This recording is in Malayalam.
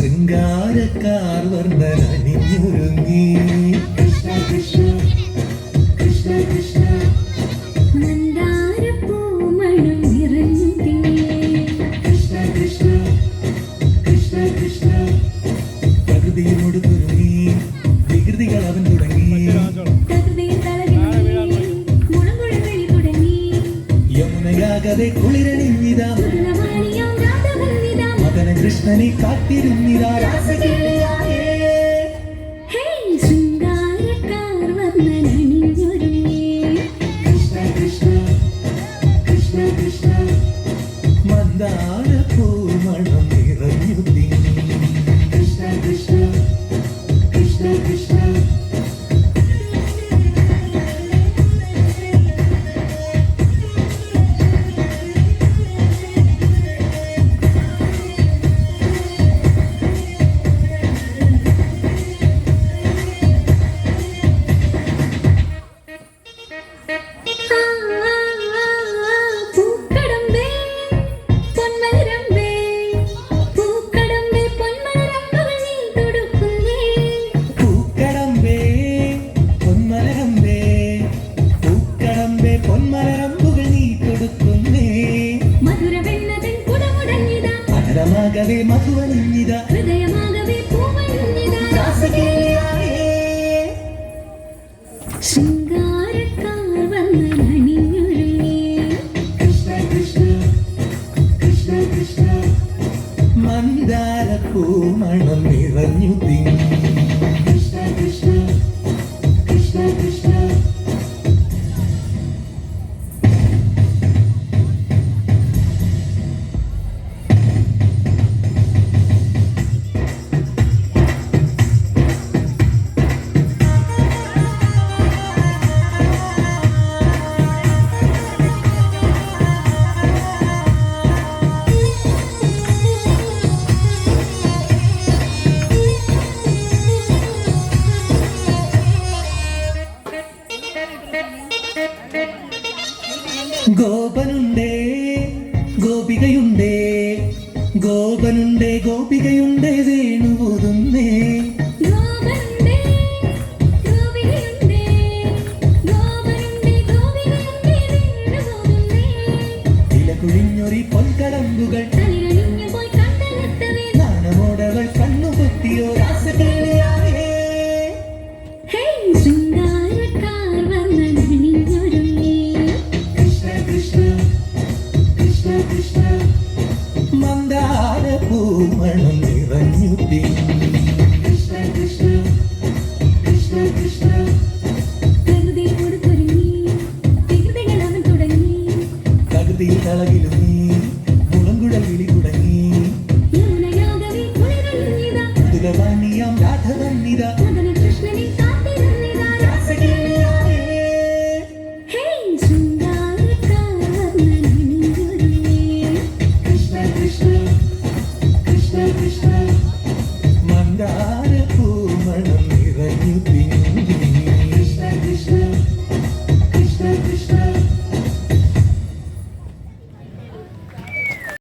ശൃംഗാരക്കാർ വർണ്ണനണിഞ്ഞൊരുങ്ങി കൃഷ്ണ കൃഷ്ണ കൃഷ്ണ കൃഷ്ണ മന്ദാരപ്പൂമണം നിറഞ്ഞു കൃഷ്ണ കൃഷ്ണ കൃഷ്ണ കൃഷ്ണ പ്രകൃതിയോട് കുരുങ്ങി വികൃതികൾ അവൻ തുടങ്ങി യമുനയാകവെ കുളിരണിഞ്ഞിതാ മദന കൃഷ്ണനെ കാത്തിരുന്നിതാ രാസകേളിയായേ ശൃംഗാരക്കാർ വർണ്ണനണിഞ്ഞൊരുങ്ങി കൃഷ്ണ കൃഷ്ണ കൃഷ്ണ കൃഷ്ണ മന്ദാരപ്പൂമണം നിറഞ്ഞു തിങ്ങി കൃഷ്ണ കൃഷ്ണ കൃഷ്ണ കൃഷ്ണ മധുരമാകവേ മധുവണിഞ്ഞിത ഹൃദയമാകവേ പൂവണിഞ്ഞിത രാസകേളിയായേ ശൃംഗാരക്കാർ വർണ്ണനണിഞ്ഞൊരുങ്ങി കൃഷ്ണ കൃഷ്ണ കൃഷ്ണ കൃഷ്ണ മന്ദാരപ്പൂമണം നിറഞ്ഞു തിങ്ങി കൃഷ്ണ കൃഷ്ണ കൃഷ്ണ കൃഷ്ണ ഗോപനുണ്ടേ ഗോപികയുണ്ടേ ഗോപനുണ്ടേ ഗോപികയുണ്ടേ വേണുപോതുന്നേ ഗോപനുണ്ടേ ഗോപികയുണ്ടേ ഗോപനുണ്ടേ ഗോപികയുണ്ടേ വീണുപോകുന്നേ ഇലകുഴിഞ്ഞൊരി പൊൻകടമ്പുകൾ തളിരണിഞ്ഞു പോയി കണ്ടലെത്തവേ നാണമോടവൾ കണ്ണുപൊത്തിയോ രാസകേളിയായേ ശൃംഗാരക്കാർ വർണ്ണനണിഞ്ഞൊരുങ്ങി കൃഷ്ണ കൃഷ്ണ കൃഷ്ണ കൃഷ്ണ മന്ദാരപ്പൂമണം നിറഞ്ഞു തിങ്ങി കൃഷ്ണ കൃഷ്ണ കൃഷ്ണ കൃഷ്ണ പ്രകൃതിയോട് കുരുങ്ങി വികൃതികൾ അവൻ തുടങ്ങി പ്രകൃതിയിൽ തളകിലും നീ മുളങ്കുഴൽ വിളികുട